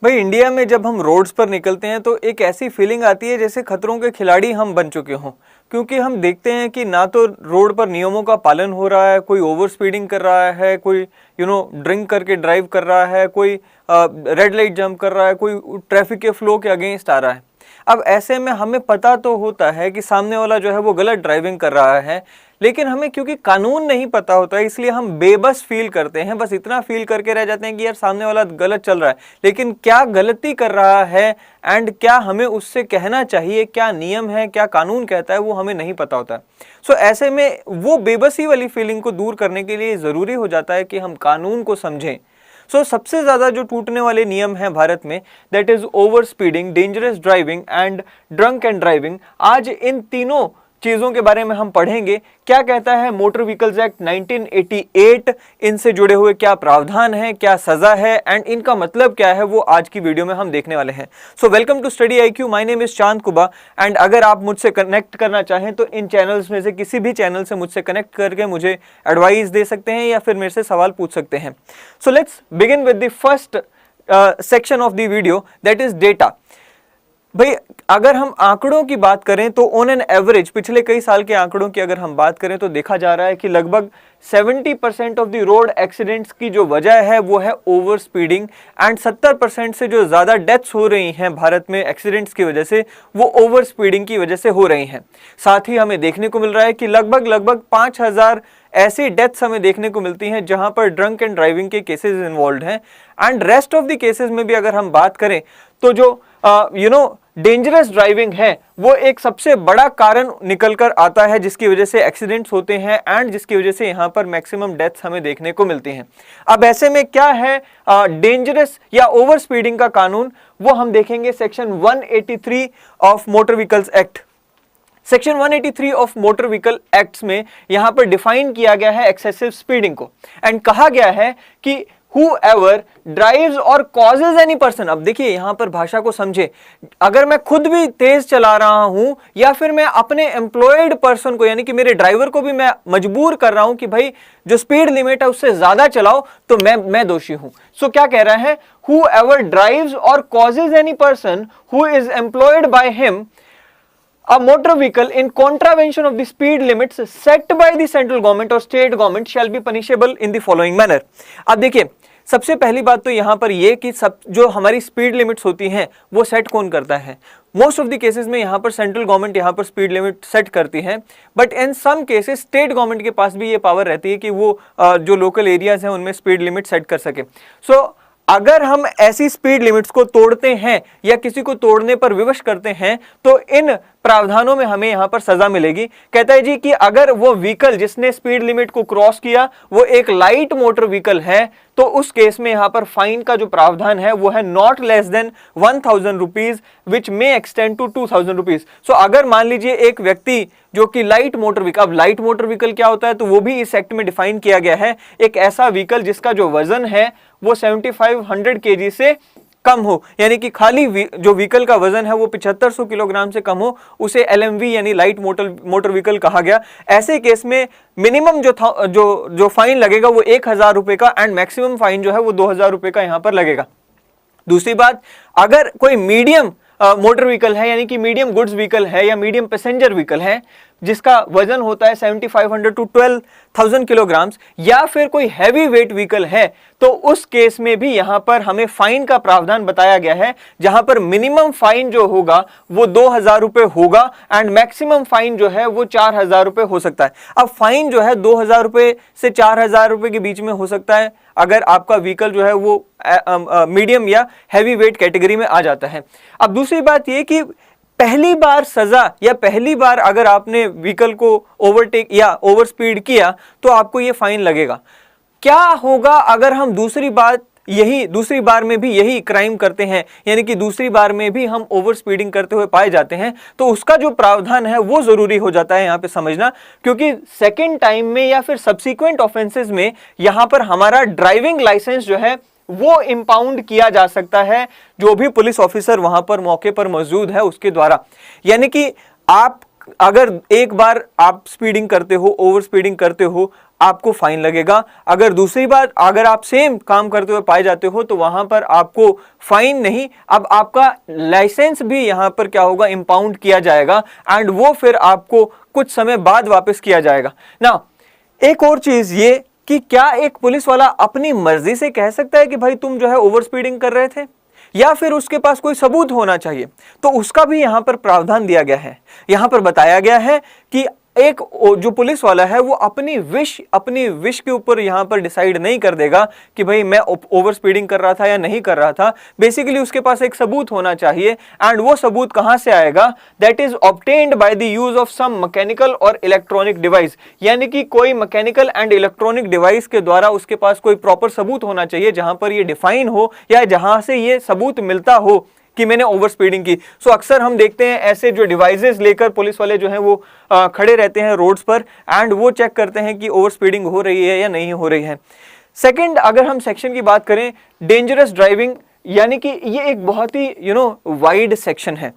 भाई इंडिया में जब हम रोड्स पर निकलते हैं तो एक ऐसी फीलिंग आती है जैसे खतरों के खिलाड़ी हम बन चुके हों, क्योंकि हम देखते हैं कि ना तो रोड पर नियमों का पालन हो रहा है, कोई ओवर स्पीडिंग कर रहा है, कोई ड्रिंक करके ड्राइव कर रहा है, कोई रेड लाइट जंप कर रहा है, कोई ट्रैफिक के फ्लो के अगेंस्ट आ रहा है। अब ऐसे में हमें पता तो होता है कि सामने वाला जो है वो गलत ड्राइविंग कर रहा है, लेकिन हमें क्योंकि कानून नहीं पता होता है इसलिए हम बेबस फील करते हैं, बस इतना फील करके रह जाते हैं कि यार सामने वाला गलत चल रहा है, लेकिन क्या गलती कर रहा है एंड क्या हमें उससे कहना चाहिए, क्या नियम है, क्या कानून कहता है, वो हमें नहीं पता होता। सो ऐसे में वो बेबसी वाली फीलिंग को दूर करने के लिए ज़रूरी हो जाता है कि हम कानून को समझें। सबसे ज़्यादा जो टूटने वाले नियम हैं भारत में, that is over speeding, dangerous driving and drunk and driving. आज इन तीनों चीज़ों के बारे में हम पढ़ेंगे। क्या कहता है मोटर व्हीकल्स एक्ट 1988, इनसे जुड़े हुए क्या प्रावधान है, क्या सज़ा है एंड इनका मतलब क्या है, वो आज की वीडियो में हम देखने वाले हैं। So welcome to study IQ, my name is Chand Kuba and अगर आप मुझसे कनेक्ट करना चाहें तो इन चैनल्स में से किसी भी चैनल से मुझसे कनेक्ट करके मुझे एडवाइस दे सकते हैं या फिर मेरे से सवाल पूछ सकते हैं। So let's begin with the first section of the video, that is data. भाई अगर हम आंकड़ों की बात करें तो ऑन एन एवरेज पिछले कई साल के आंकड़ों की अगर हम बात करें तो देखा जा रहा है कि लगभग 70% ऑफ द रोड एक्सीडेंट्स की जो वजह है वो है ओवर स्पीडिंग एंड 70% से जो ज़्यादा डेथ्स हो रही हैं भारत में एक्सीडेंट्स की वजह से, वो ओवर स्पीडिंग की वजह से हो रही हैं। साथ ही हमें देखने को मिल रहा है कि लगभग 5000 ऐसी डेथ्स हमें देखने को मिलती हैं जहां पर ड्रंक एंड ड्राइविंग के केसेस इन्वॉल्व हैं। And rest of the cases में भी अगर हम बात करें तो जो डेंजरस ड्राइविंग है वो एक सबसे बड़ा कारण निकल कर आता है जिसकी वजह से एक्सीडेंट्स होते हैं एंड जिसकी वजह से यहाँ पर मैक्सिमम डेथ्स हमें देखने को मिलती हैं। अब ऐसे में क्या है डेंजरस या ओवर स्पीडिंग का कानून, वो हम देखेंगे section 183 of motor vehicles act. Section 183 of motor vehicle acts में यहां पर डिफाइन किया गया है एक्सेसिव स्पीडिंग को एंड कहा गया है कि whoever drives or causes any person। अब देखिए यहां पर भाषा को समझे, अगर मैं खुद भी तेज चला रहा हूं या फिर मैं अपने एम्प्लॉयड पर्सन को यानी कि मेरे ड्राइवर को भी मैं मजबूर कर रहा हूं कि भाई जो स्पीड लिमिट है उससे ज्यादा चलाओ, तो मैं दोषी हूं। सो क्या कह रहा है, whoever drives or causes any person who is employed by him a motor vehicle in contravention of the speed limits set by the central government or state government shall be punishable in the following manner। अब देखिए सबसे पहली बात तो यहां पर यह कि सब जो हमारी स्पीड लिमिट्स होती हैं वो सेट कौन करता है। मोस्ट ऑफ द केसेस में यहां पर सेंट्रल गवर्नमेंट यहां पर स्पीड लिमिट सेट करती है, but in some cases state government के पास भी ये पावर रहती है कि वो जो लोकल एरियाज हैं उनमें स्पीड लिमिट सेट कर सके। सो अगर हम ऐसी स्पीड लिमिट्स को तोड़ते हैं या किसी को तोड़ने पर विवश करते हैं तो इन प्रावधानों में हमें यहां पर सजा मिलेगी। कहता है जी कि अगर वो व्हीकल जिसने स्पीड लिमिट को क्रॉस किया वो एक लाइट मोटर व्हीकल है तो उस केस में यहां पर फाइन का जो प्रावधान है वो है not less than 1000 rupees which may extend to 2000 rupees. So अगर मान लीजिए एक व्यक्ति जो कि लाइट मोटर व्हीकल, अब लाइट मोटर व्हीकल क्या होता है तो वो भी इस एक्ट में डिफाइन किया गया है, एक ऐसा व्हीकल जिसका जो वजन है वो 7500 kg से कम हो, यानी कि खाली जो व्हीकल का वजन है वो 7500 किलोग्राम से कम हो, उसे LMV यानी लाइट मोटर व्हीकल कहा गया। ऐसे केस में मिनिमम जो फाइन लगेगा वो 1000 रुपए का एंड मैक्सिमम फाइन जो है वो 2000 रुपए का यहां पर लगेगा। दूसरी बात, अगर कोई मीडियम मोटर व्हीकल है यानी कि मीडियम गुड्स व्हीकल है या मीडियम पैसेंजर व्हीकल है जिसका वजन होता है 7500 टू 12000 किलोग्राम्स, या फिर कोई हैवी वेट व्हीकल है तो उस केस में भी यहां पर हमें फाइन का प्रावधान बताया गया है, जहां पर मिनिमम फाइन जो होगा वो 2000 रुपए होगा एंड मैक्सिमम फाइन जो है वो 4000 रुपए हो सकता है। अब फाइन जो है 2000 रुपए से 4000 रुपए के बीच में हो सकता है अगर आपका व्हीकल जो है वो मीडियम या हैवी वेट कैटेगरी में आ जाता है। अब दूसरी बात ये कि पहली बार सजा या पहली बार अगर आपने व्हीकल को ओवरटेक या ओवर स्पीड किया तो आपको ये फाइन लगेगा। क्या होगा अगर हम दूसरी बार में भी यही क्राइम करते हैं, यानी कि दूसरी बार में भी हम ओवर स्पीडिंग करते हुए पाए जाते हैं, तो उसका जो प्रावधान है वो जरूरी हो जाता है यहां पे समझना, क्योंकि सेकेंड टाइम में या फिर सब्सिक्वेंट ऑफेंसेस में यहां पर हमारा ड्राइविंग लाइसेंस जो है वो इंपाउंड किया जा सकता है जो भी पुलिस ऑफिसर वहां पर मौके पर मौजूद है उसके द्वारा। यानी कि आप अगर एक बार आप स्पीडिंग करते हो, ओवर स्पीडिंग करते हो, आपको फाइन लगेगा। अगर दूसरी बार अगर आप सेम काम करते हुए पाए जाते हो तो वहां पर आपको फाइन नहीं, अब आपका लाइसेंस भी यहां पर क्या होगा, इंपाउंड किया जाएगा एंड वो फिर आपको कुछ समय बाद वापस किया जाएगा ना। एक और चीज ये कि क्या एक पुलिस वाला अपनी मर्जी से कह सकता है कि भाई तुम जो है ओवर स्पीडिंग कर रहे थे, या फिर उसके पास कोई सबूत होना चाहिए? तो उसका भी यहां पर प्रावधान दिया गया है। यहां पर बताया गया है कि एक जो पुलिस वाला है वो अपनी विश के ऊपर यहां पर डिसाइड नहीं कर देगा कि भाई मैं ओवर स्पीडिंग कर रहा था या नहीं कर रहा था। बेसिकली उसके पास एक सबूत होना चाहिए एंड वो सबूत कहां से आएगा? That is obtained by the use of some mechanical और इलेक्ट्रॉनिक डिवाइस, यानी कि कोई मैकेनिकल एंड इलेक्ट्रॉनिक डिवाइस के द्वारा उसके पास कोई प्रॉपर सबूत होना चाहिए जहां पर ये डिफाइन हो या जहां से ये सबूत मिलता हो कि मैंने ओवर स्पीडिंग की। सो अक्सर हम देखते हैं ऐसे जो डिवाइसेस लेकर पुलिस वाले जो हैं वो खड़े रहते हैं रोड्स पर एंड वो चेक करते हैं कि ओवर स्पीडिंग हो रही है या नहीं हो रही है। सेकंड, अगर हम सेक्शन की बात करें, डेंजरस ड्राइविंग, यानी कि ये एक बहुत ही वाइड सेक्शन है।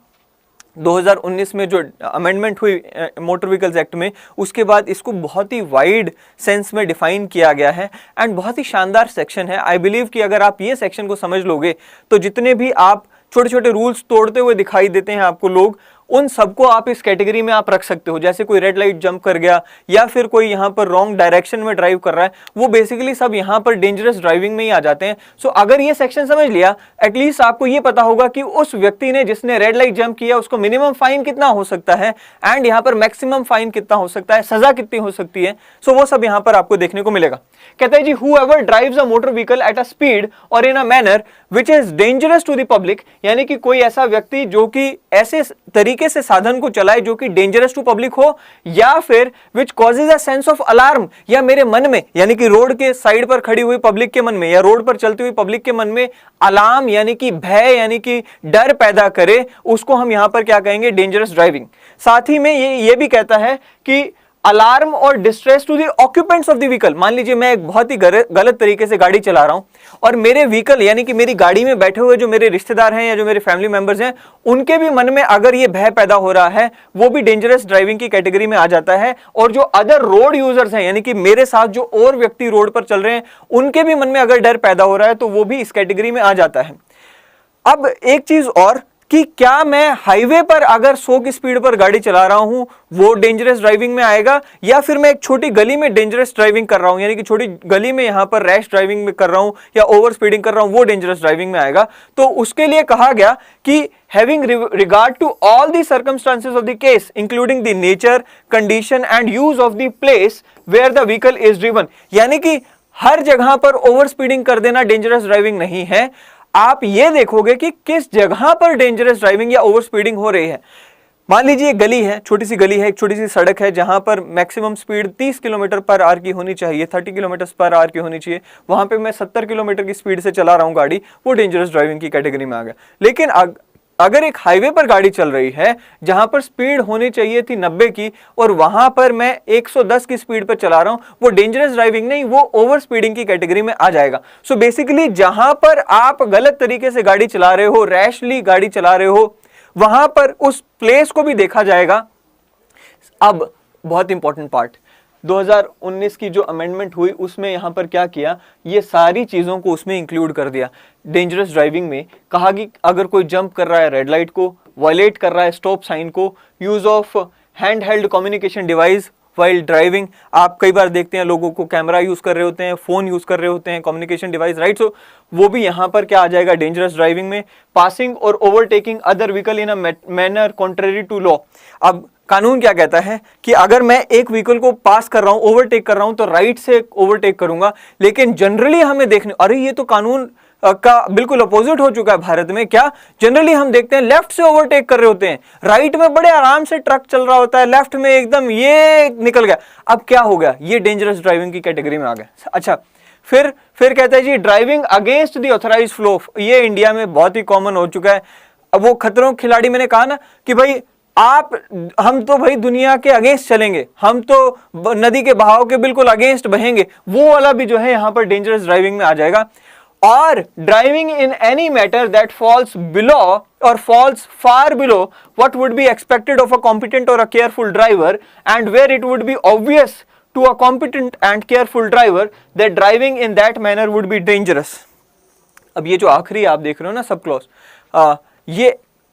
2019 में जो अमेंडमेंट हुई मोटर व्हीकल्स एक्ट में, उसके बाद इसको बहुत ही वाइड सेंस में डिफाइन किया गया है एंड बहुत ही शानदार सेक्शन है। आई बिलीव कि अगर आप ये सेक्शन को समझ लोगे तो जितने भी आप छोटे छोटे रूल्स तोड़ते हुए दिखाई देते हैं आपको लोग, उन सबको आप इस कैटेगरी में आप रख सकते हो। जैसे कोई रेड लाइट जंप कर गया या फिर कोई यहाँ पर रॉन्ग डायरेक्शन में ड्राइव कर रहा है, वो बेसिकली सब यहाँ पर डेंजरस ड्राइविंग में ही आ जाते हैं। सो अगर ये सेक्शन समझ लिया, एटलीस्ट आपको ये पता होगा कि उस व्यक्ति ने जिसने रेड लाइट जंप किया उसको मिनिमम फाइन कितना हो सकता है एंड यहाँ पर मैक्सिमम फाइन कितना हो सकता है, सजा कितनी हो सकती है। सो वो सब यहाँ पर आपको देखने को मिलेगा। कहता है जी, whoever drives a motor vehicle at a speed or in a manner which is dangerous to the public, यानी कि कोई ऐसा व्यक्ति जो कि ऐसे तरीके से साधन को चलाए जो कि डेंजरस टू पब्लिक हो, या फिर which causes a sense of alarm, या मेरे मन में यानी कि रोड के साइड पर खड़ी हुई पब्लिक के मन में या रोड पर चलती हुई पब्लिक के मन में अलार्म यानी कि भय यानी कि डर पैदा करे, उसको हम यहां पर क्या कहेंगे? Dangerous driving. साथ ही में ये भी कहता है कि अलार्म और distress to the occupants of the vehicle. मान लीजिए मैं एक बहुत ही गलत तरीके से गाड़ी चला रहा हूं और मेरे व्हीकल यानी कि मेरी गाड़ी में बैठे हुए जो मेरे रिश्तेदार हैं या जो मेरे फैमिली मेंबर्स हैं, उनके भी मन में अगर ये भय पैदा हो रहा है, वो भी डेंजरस ड्राइविंग की कैटेगरी में आ जाता है। और जो अदर रोड यूजर्स हैं यानी कि मेरे साथ जो और व्यक्ति रोड पर चल रहे हैं, उनके भी मन में अगर डर पैदा हो रहा है तो वो भी इस कैटेगरी में आ जाता है। अब एक चीज और कि क्या मैं हाईवे पर अगर 100 की स्पीड पर गाड़ी चला रहा हूं वो डेंजरस ड्राइविंग में आएगा, या फिर मैं एक छोटी गली में डेंजरस ड्राइविंग कर रहा हूं यानी कि छोटी गली में यहां पर रैश ड्राइविंग में कर रहा हूं या ओवर स्पीडिंग कर रहा हूं, वो डेंजरस ड्राइविंग में आएगा। तो उसके लिए कहा गया कि having regard to all the circumstances of the case including the nature, condition and use of the place where the vehicle is driven, यानी कि हर जगह पर ओवर स्पीडिंग कर देना डेंजरस ड्राइविंग नहीं है। आप ये देखोगे कि किस जगह पर डेंजरस ड्राइविंग या ओवर स्पीडिंग हो रही है। मान लीजिए एक गली है, छोटी सी गली है, एक छोटी सी सड़क है जहां पर maximum speed 30 kilometre per hour की होनी चाहिए, 30 किलोमीटर पर आवर की होनी चाहिए, वहां पे मैं 70 किलोमीटर की स्पीड से चला रहा हूं गाड़ी, वो डेंजरस ड्राइविंग की कैटेगरी में आ गया। लेकिन अगर एक हाईवे पर गाड़ी चल रही है जहां पर स्पीड होनी चाहिए थी 90 की और वहां पर मैं 110 की स्पीड पर चला रहा हूं, वो डेंजरस ड्राइविंग नहीं, वो ओवर स्पीडिंग की कैटेगरी में आ जाएगा। सो बेसिकली जहां पर आप गलत तरीके से गाड़ी चला रहे हो, रैशली गाड़ी चला रहे हो, वहां पर उस प्लेस को भी देखा जाएगा। अब बहुत इंपॉर्टेंट पार्ट, 2019 की जो अमेंडमेंट हुई उसमें यहां पर क्या किया, ये सारी चीजों को उसमें इंक्लूड कर दिया। डेंजरस ड्राइविंग में कहा कि अगर कोई जंप कर रहा है रेड लाइट को, वायलेट कर रहा है स्टॉप साइन को, use of hand held communication device while driving, आप कई बार देखते हैं लोगों को कैमरा यूज कर रहे होते हैं, फोन यूज कर रहे होते हैं, कम्युनिकेशन डिवाइस, राइट, सो वो भी यहां पर क्या आ जाएगा डेंजरस ड्राइविंग में। पासिंग और overtaking other vehicle in a manner contrary to law. अब कानून क्या कहता है कि अगर मैं एक व्हीकल को पास कर रहा हूं, ओवरटेक कर रहा हूं, तो राइट से ओवरटेक करूंगा, लेकिन जनरली हमें देखने, अरे ये तो कानून का बिल्कुल अपोजिट हो चुका है भारत में। क्या जनरली हम देखते हैं लेफ्ट से ओवरटेक कर रहे होते हैं, राइट में बड़े आराम से ट्रक चल रहा होता है, लेफ्ट में एकदम ये निकल गया। अब क्या हो गया, ये डेंजरस ड्राइविंग की कैटेगरी में आ गया। अच्छा, फिर कहता है जी driving against the authorised flow, ये इंडिया में बहुत ही कॉमन हो चुका है। अब वो खतरों खिलाड़ी मैंने कहा ना कि भाई हम तो भाई दुनिया के अगेंस्ट चलेंगे, हम तो नदी के बहाव के बिल्कुल अगेंस्ट बहेंगे, वो वाला भी जो है यहां पर डेंजरस ड्राइविंग में आ जाएगा। or driving in any matter that falls below or falls far below what would be expected of a competent or a careful driver, and where it would be obvious to a competent and careful driver that driving in that manner would be dangerous. अब ये जो आखिरी आप देख रहे हो ना sub clause,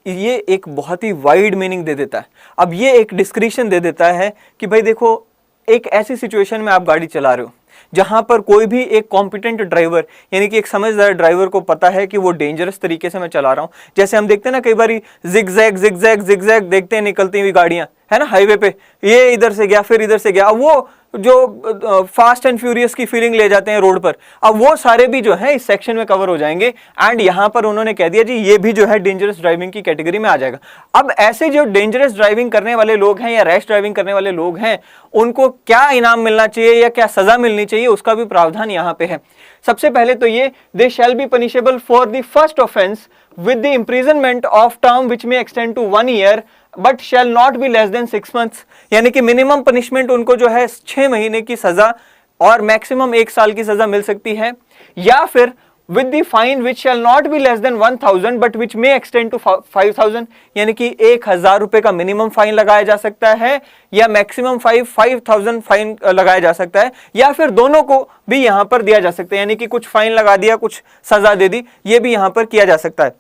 ये एक बहुत ही वाइड मीनिंग दे देता है। अब ये एक डिस्क्रिप्शन दे देता है कि भाई देखो, एक ऐसी सिचुएशन में आप गाड़ी चला रहे हो जहां पर कोई भी एक कॉम्पिटेंट ड्राइवर, यानी कि एक समझदार ड्राइवर को पता है कि वो डेंजरस तरीके से मैं चला रहा हूं। जैसे हम देखते हैं ना कई बार जिगजैग देखते हैं निकलती हुई गाड़ियां, है ना, हाईवे पे, ये इधर से गया फिर इधर से गया, अब वो जो फास्ट एंड फ्यूरियस की फीलिंग ले जाते हैं रोड पर, अब वो सारे भी जो है इस सेक्शन में कवर हो जाएंगे। एंड यहां पर उन्होंने कह दिया जी ये भी जो है डेंजरस ड्राइविंग की कैटेगरी में आ जाएगा। अब ऐसे जो डेंजरस ड्राइविंग करने वाले लोग हैं या रैश ड्राइविंग करने वाले लोग हैं, उनको क्या इनाम मिलना चाहिए या क्या सजा मिलनी चाहिए, उसका भी प्रावधान यहां पे है। सबसे पहले तो ये, they shall be punishable for the first offence with the imprisonment of term which may extend to 1 year but shall not be less than 6 months, यानी कि मिनिमम पनिशमेंट उनको जो है 6 महीने की सजा और मैक्सिमम 1 साल की सजा मिल सकती है। या फिर with the fine which shall not be less than 1000 but which may extend to 5000, यानी कि 1000 रुपए का मिनिमम फाइन लगाया जा सकता है या मैक्सिमम 5000 फाइन लगाया जा सकता है, या फिर दोनों को भी यहां पर दिया जा सकता है, यानी कि कुछ फाइन लगा दिया कुछ सजा दे दी, ये भी यहां पर किया जा सकता है।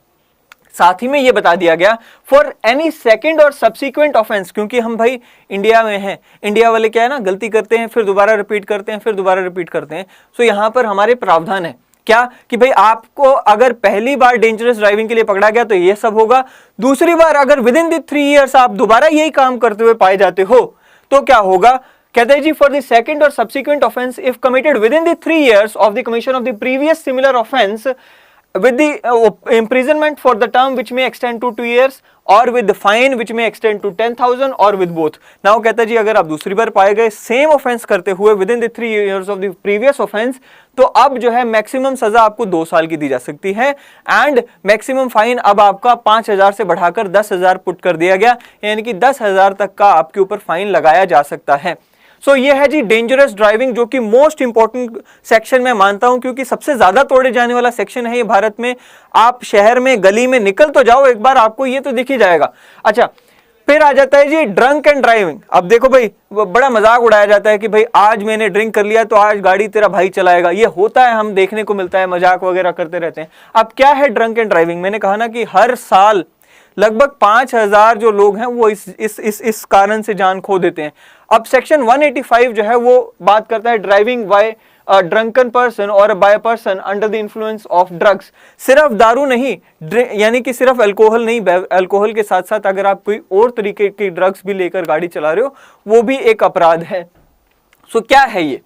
साथ ही में ये बता दिया गया फॉर एनी सेकंड और सब्सिक्वेंट ऑफेंस, क्योंकि हम भाई इंडिया में हैं, इंडिया वाले क्या है ना, गलती करते हैं फिर दोबारा रिपीट करते हैं फिर दोबारा रिपीट करते हैं। सो यहां पर हमारे प्रावधान है क्या कि भाई आपको अगर पहली बार डेंजरस ड्राइविंग के लिए पकड़ा गया तो ये सब होगा, दूसरी बार अगर विद इन द 3 इयर्स आप दोबारा यही काम करते हुए पाए जाते हो तो क्या होगा। कहते हैं जी फॉर द सेकंड और subsequent offence if committed with in the 3 years of the commission of the previous similar offence with the imprisonment for the term which may extend to 2 years or with the fine which may extend to 10,000 or with both। now कहता है जी अगर आप दूसरी बार पाए गए same offence करते हुए with in the 3 years of the previous offense, तो अब जो है मैक्सिमम सजा आपको 2 साल की दी जा सकती है एंड मैक्सिमम फाइन अब आपका 5000 से बढ़ाकर 10,000 पुट कर दिया गया, यानी कि 10,000 तक का आपके ऊपर फाइन लगाया जा सकता है। सो ये है जी डेंजरस ड्राइविंग, जो कि मोस्ट इंपॉर्टेंट सेक्शन मैं मानता हूं क्योंकि सबसे ज्यादा तोड़े जाने वाला सेक्शन है ये भारत में। आप शहर में गली में निकल तो जाओ एक बार, आपको ये तो दिख ही जाएगा। अच्छा, फिर आ जाता है जी ड्रंक एंड ड्राइविंग। अब देखो भाई, बड़ा मजाक उड़ाया जाता है कि भाई आज मैंने ड्रिंक कर लिया तो आज गाड़ी तेरा भाई चलाएगा, ये होता है, हम देखने को मिलता है, मजाक वगैरह करते रहते हैं। अब क्या है ड्रंक एंड ड्राइविंग, मैंने कहा ना कि हर साल लगभग 5000 जो लोग हैं वो इस कारण से जान खो देते हैं। अब सेक्शन 185 जो है वो बात करता है ड्राइविंग बाय ड्रंकन पर्सन और by person under the influence of drugs. सिर्फ दारू नहीं, यानी कि सिर्फ अल्कोहल नहीं, अल्कोहल के साथ साथ अगर आप कोई और तरीके की ड्रग्स भी लेकर गाड़ी चला रहे हो वो भी एक अपराध है। सो क्या है ये,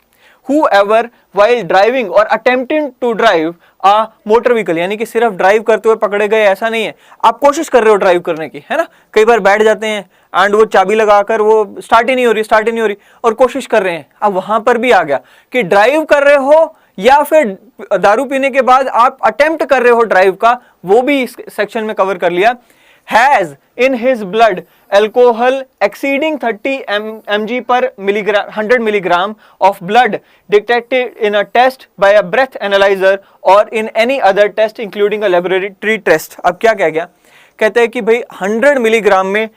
whoever while driving or attempting to drive a motor vehicle, यानी कि सिर्फ ड्राइव करते हुए पकड़े गए ऐसा नहीं है, आप कोशिश कर रहे हो ड्राइव करने की, है ना, कई बार बैठ जाते हैं एंड वो चाबी लगाकर वो स्टार्ट ही नहीं हो रही और कोशिश कर रहे हैं। अब वहां पर भी आ गया कि ड्राइव कर रहे हो या फिर दारू पीने के बाद आप अटेम्प्ट कर रहे हो ड्राइव का, वो भी इस सेक्शन में कवर कर लिया। has in his blood alcohol exceeding 30 mg per milligram 100 milligram of blood detected in a test by a breath analyzer or in any other test including a laboratory test। अब क्या कह गया, कहते हैं कि भाई 100 मिलीग्राम में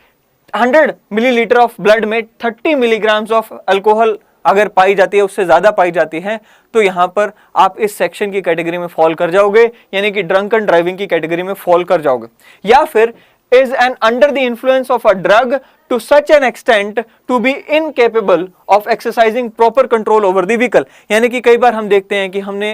100 मिलीलीटर ऑफ ब्लड में 30 मिलीग्राम्स ऑफ अल्कोहल अगर पाई जाती है, उससे ज्यादा पाई जाती है, तो यहां पर आप इस सेक्शन की कैटेगरी में फॉल कर जाओगे, यानी कि ड्रंकन ड्राइविंग की कैटेगरी में फॉल कर जाओगे। या फिर is an under the influence of a drug to such an extent to be incapable of exercising proper control over the vehicle, यानी कि कई बार हम देखते हैं कि हमने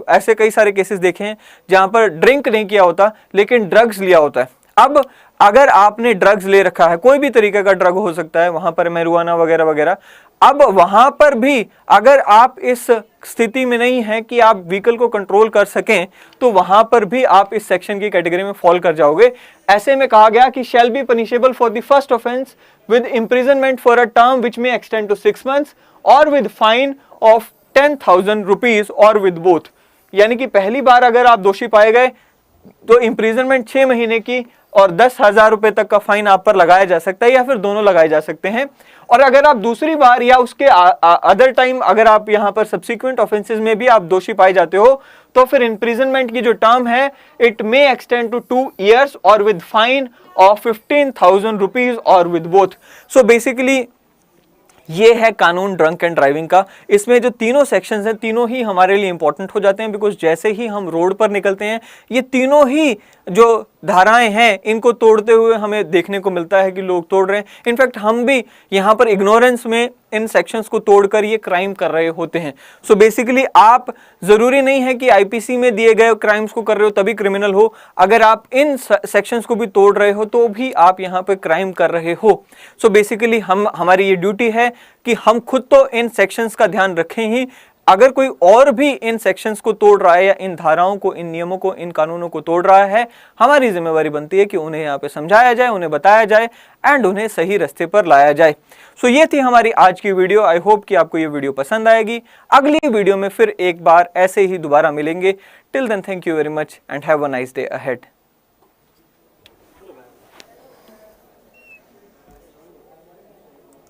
ऐसे कई सारे केसेस देखे हैं जहां पर ड्रिंक नहीं किया होता लेकिन ड्रग्स लिया होता है। अब अगर आपने ड्रग्स ले रखा है, कोई भी तरीके का ड्रग हो सकता है, वहां पर मैरिजुआना वगैरह वगैरह, अब वहां पर भी अगर आप इस स्थिति में नहीं है कि आप व्हीकल को कंट्रोल कर सकें, तो वहां पर भी आप इस सेक्शन की कैटेगरी में फॉल कर जाओगे। ऐसे में कहा गया कि shall be punishable for the first offence with imprisonment for a term which may extend to 6 months और विद फाइन ऑफ 10,000 रुपीज और विद बोथ, यानी कि पहली बार अगर आप दोषी पाए गए तो इंप्रिजनमेंट 6 महीने की और 10,000 रुपए तक का फाइन आप पर लगाया जा सकता है, या फिर दोनों लगाए जा सकते हैं। और अगर आप दूसरी बार या उसके अदर टाइम अगर आप यहां पर सब्सिक्वेंट ऑफेंसेस में भी आप दोषी पाए जाते हो तो फिर इम्प्रिजनमेंट की जो टर्म है it may extend to 2 years और विद फाइन ऑफ 15,000 रुपीज और विद बोथ। सो बेसिकली ये है कानून ड्रंक एंड ड्राइविंग का। इसमें जो तीनों सेक्शंस हैं तीनों ही हमारे लिए इंपॉर्टेंट हो जाते हैं, बिकॉज जैसे ही हम रोड पर निकलते हैं ये तीनों ही जो धाराएं हैं इनको तोड़ते हुए हमें देखने को मिलता है कि लोग तोड़ रहे हैं। इनफैक्ट हम भी यहाँ पर इग्नोरेंस में इन सेक्शंस को तोड़कर ये क्राइम कर रहे होते हैं। सो बेसिकली आप जरूरी नहीं है कि आईपीसी में दिए गए क्राइम्स को कर रहे हो तभी क्रिमिनल हो, अगर आप इन सेक्शंस को भी तोड़ रहे हो तो भी आप यहाँ पे क्राइम कर रहे हो। सो बेसिकली हमारी ये ड्यूटी है कि हम खुद तो इन सेक्शंस का ध्यान रखें ही, अगर कोई और भी इन सेक्शंस को तोड़ रहा है या इन धाराओं को, इन नियमों को, इन कानूनों को तोड़ रहा है, हमारी जिम्मेवारी बनती है कि उन्हें यहाँ पे समझाया जाए, उन्हें बताया जाए एंड उन्हें सही रास्ते पर लाया जाए। सो ये थी हमारी आज की वीडियो। आई होप कि आपको ये वीडियो पसंद आएगी। अगली वीडियो में फिर एक बार ऐसे ही दोबारा मिलेंगे। Till then thank you very much and have a nice day ahead.